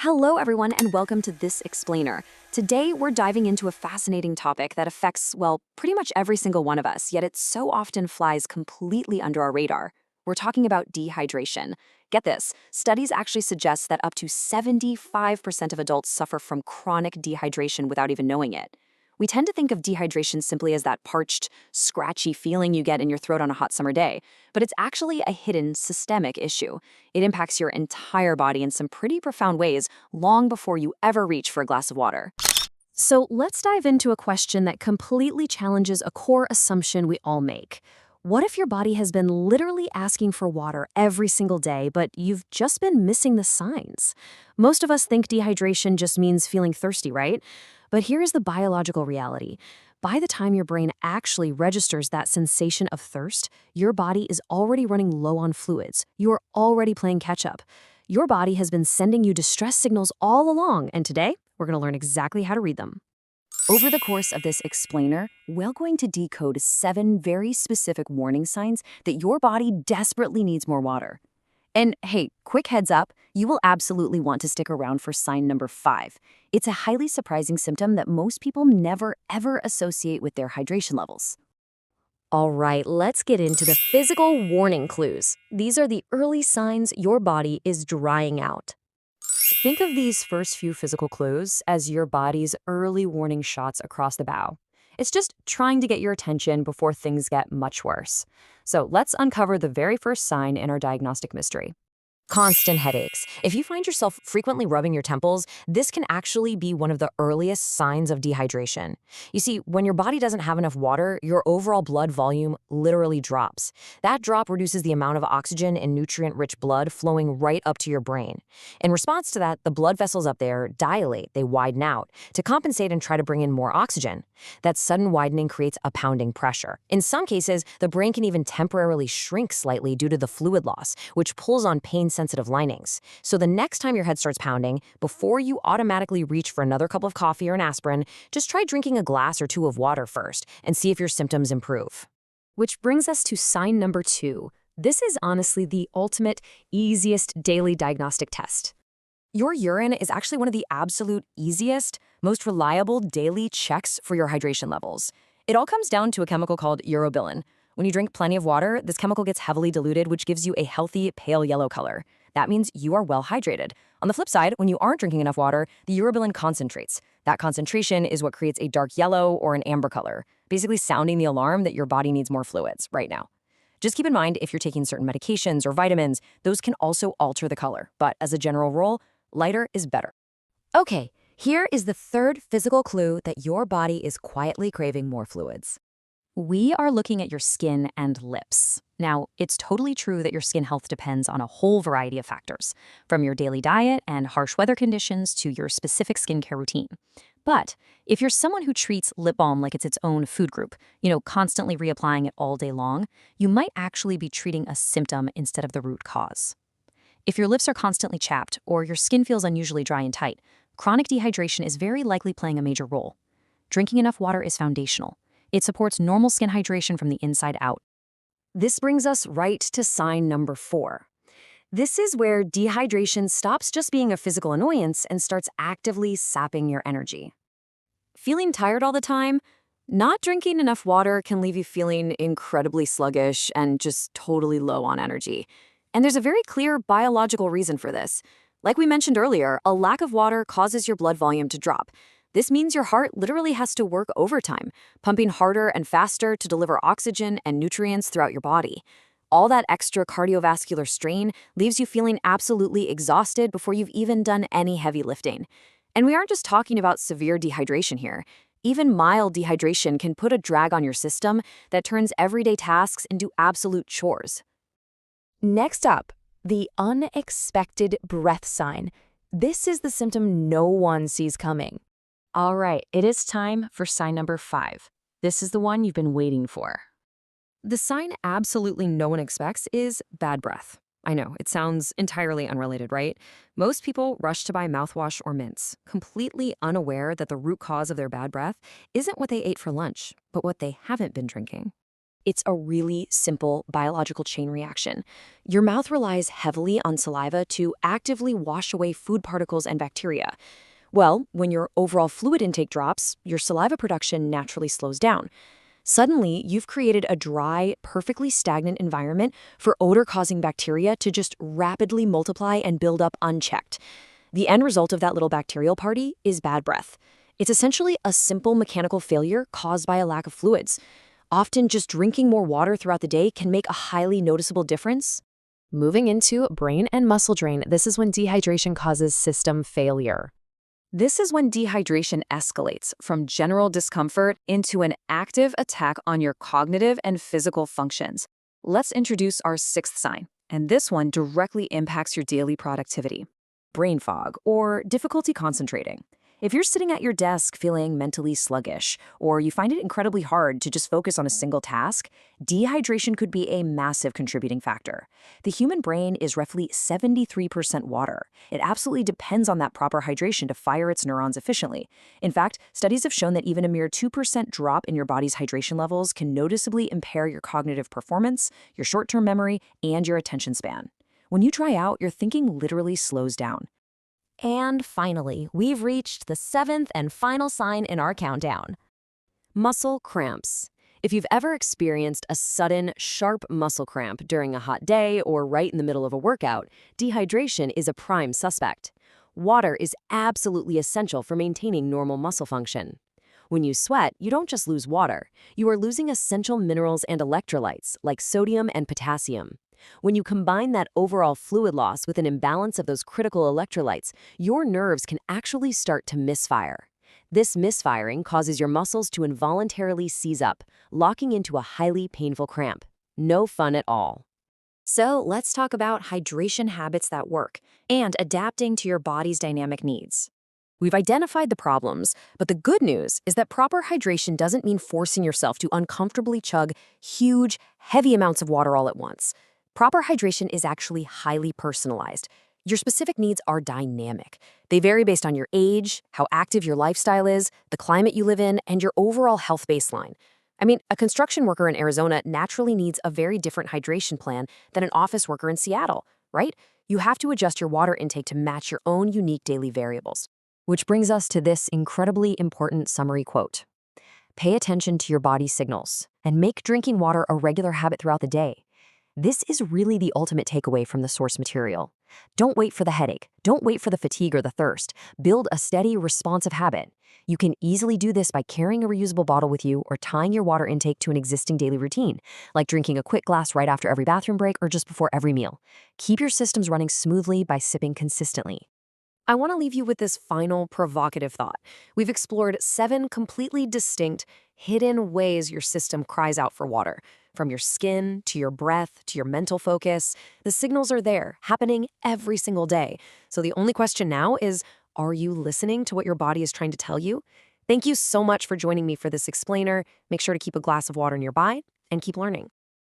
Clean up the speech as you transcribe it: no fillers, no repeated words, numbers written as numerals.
Hello, everyone, and welcome to This Explainer. Today, we're diving into a fascinating topic that affects, well, pretty much every single one of us, yet it so often flies completely under our radar. We're talking about dehydration. Get this, studies actually suggest that up to 75% of adults suffer from chronic dehydration without even knowing it. We tend to think of dehydration simply as that parched, scratchy feeling you get in your throat on a hot summer day, but it's actually a hidden systemic issue. It impacts your entire body in some pretty profound ways long before you ever reach for a glass of water. So let's dive into a question that completely challenges a core assumption we all make. What if your body has been literally asking for water every single day, but you've just been missing the signs? Most of us think dehydration just means feeling thirsty, right? But here's the biological reality. By the time your brain actually registers that sensation of thirst, your body is already running low on fluids. You're already playing catch up. Your body has been sending you distress signals all along, and today, we're going to learn exactly how to read them. Over the course of this explainer, we're going to decode 7 very specific warning signs that your body desperately needs more water. And hey, quick heads up, you will absolutely want to stick around for sign number 5. It's a highly surprising symptom that most people never ever associate with their hydration levels. All right, let's get into the physical warning clues. These are the early signs your body is drying out. Think of these first few physical clues as your body's early warning shots across the bow. It's just trying to get your attention before things get much worse. So let's uncover the very first sign in our diagnostic mystery. Constant headaches. If you find yourself frequently rubbing your temples, this can actually be one of the earliest signs of dehydration. You see, when your body doesn't have enough water, your overall blood volume literally drops. That drop reduces the amount of oxygen and nutrient-rich blood flowing right up to your brain. In response to that, the blood vessels up there dilate, they widen out, to compensate and try to bring in more oxygen. That sudden widening creates a pounding pressure. In some cases, the brain can even temporarily shrink slightly due to the fluid loss, which pulls on pain-sensitive linings. So the next time your head starts pounding, before you automatically reach for another cup of coffee or an aspirin, just try drinking a glass or two of water first and see if your symptoms improve. Which brings us to sign number 2. This is honestly the ultimate, easiest daily diagnostic test. Your urine is actually one of the absolute easiest, most reliable daily checks for your hydration levels. It all comes down to a chemical called urobilin. When you drink plenty of water, this chemical gets heavily diluted, which gives you a healthy, pale yellow color. That means you are well hydrated. On the flip side, when you aren't drinking enough water, the urobilin concentrates. That concentration is what creates a dark yellow or an amber color, basically sounding the alarm that your body needs more fluids right now. Just keep in mind, if you're taking certain medications or vitamins, those can also alter the color. But as a general rule, lighter is better. Okay, here is the third physical clue that your body is quietly craving more fluids. We are looking at your skin and lips. Now, it's totally true that your skin health depends on a whole variety of factors, from your daily diet and harsh weather conditions to your specific skincare routine. But if you're someone who treats lip balm like it's its own food group, constantly reapplying it all day long, you might actually be treating a symptom instead of the root cause. If your lips are constantly chapped or your skin feels unusually dry and tight, chronic dehydration is very likely playing a major role. Drinking enough water is foundational. It supports normal skin hydration from the inside out. This brings us right to sign number 4. This is where dehydration stops just being a physical annoyance and starts actively sapping your energy. Feeling tired all the time? Not drinking enough water can leave you feeling incredibly sluggish and just totally low on energy. And there's a very clear biological reason for this. Like we mentioned earlier, a lack of water causes your blood volume to drop. This means your heart literally has to work overtime, pumping harder and faster to deliver oxygen and nutrients throughout your body. All that extra cardiovascular strain leaves you feeling absolutely exhausted before you've even done any heavy lifting. And we aren't just talking about severe dehydration here. Even mild dehydration can put a drag on your system that turns everyday tasks into absolute chores. Next up, the unexpected breath sign. This is the symptom no one sees coming. All right, it is time for sign number 5. This is the one you've been waiting for. The sign absolutely no one expects is bad breath. I know, it sounds entirely unrelated, right? Most people rush to buy mouthwash or mints, completely unaware that the root cause of their bad breath isn't what they ate for lunch, but what they haven't been drinking. It's a really simple biological chain reaction. Your mouth relies heavily on saliva to actively wash away food particles and bacteria. Well, when your overall fluid intake drops, your saliva production naturally slows down. Suddenly, you've created a dry, perfectly stagnant environment for odor-causing bacteria to just rapidly multiply and build up unchecked. The end result of that little bacterial party is bad breath. It's essentially a simple mechanical failure caused by a lack of fluids. Often, just drinking more water throughout the day can make a highly noticeable difference. Moving into brain and muscle drain, this is when dehydration causes system failure. This is when dehydration escalates from general discomfort into an active attack on your cognitive and physical functions. Let's introduce our sixth sign, and this one directly impacts your daily productivity. Brain fog, or difficulty concentrating. If you're sitting at your desk feeling mentally sluggish, or you find it incredibly hard to just focus on a single task, dehydration could be a massive contributing factor. The human brain is roughly 73% water. It absolutely depends on that proper hydration to fire its neurons efficiently. In fact, studies have shown that even a mere 2% drop in your body's hydration levels can noticeably impair your cognitive performance, your short-term memory, and your attention span. When you dry out, your thinking literally slows down. And finally, we've reached the seventh and final sign in our countdown. Muscle cramps. If you've ever experienced a sudden, sharp muscle cramp during a hot day or right in the middle of a workout, dehydration is a prime suspect. Water is absolutely essential for maintaining normal muscle function. When you sweat, you don't just lose water. You are losing essential minerals and electrolytes like sodium and potassium. When you combine that overall fluid loss with an imbalance of those critical electrolytes, your nerves can actually start to misfire. This misfiring causes your muscles to involuntarily seize up, locking into a highly painful cramp. No fun at all. So let's talk about hydration habits that work and adapting to your body's dynamic needs. We've identified the problems, but the good news is that proper hydration doesn't mean forcing yourself to uncomfortably chug huge, heavy amounts of water all at once. Proper hydration is actually highly personalized. Your specific needs are dynamic. They vary based on your age, how active your lifestyle is, the climate you live in, and your overall health baseline. I mean, a construction worker in Arizona naturally needs a very different hydration plan than an office worker in Seattle, right? You have to adjust your water intake to match your own unique daily variables. Which brings us to this incredibly important summary quote. Pay attention to your body's signals and make drinking water a regular habit throughout the day. This is really the ultimate takeaway from the source material. Don't wait for the headache. Don't wait for the fatigue or the thirst. Build a steady, responsive habit. You can easily do this by carrying a reusable bottle with you or tying your water intake to an existing daily routine, like drinking a quick glass right after every bathroom break or just before every meal. Keep your systems running smoothly by sipping consistently. I want to leave you with this final provocative thought. We've explored 7 completely distinct, hidden ways your system cries out for water. From your skin, to your breath, to your mental focus, the signals are there, happening every single day. So the only question now is, are you listening to what your body is trying to tell you? Thank you so much for joining me for this explainer. Make sure to keep a glass of water nearby and keep learning.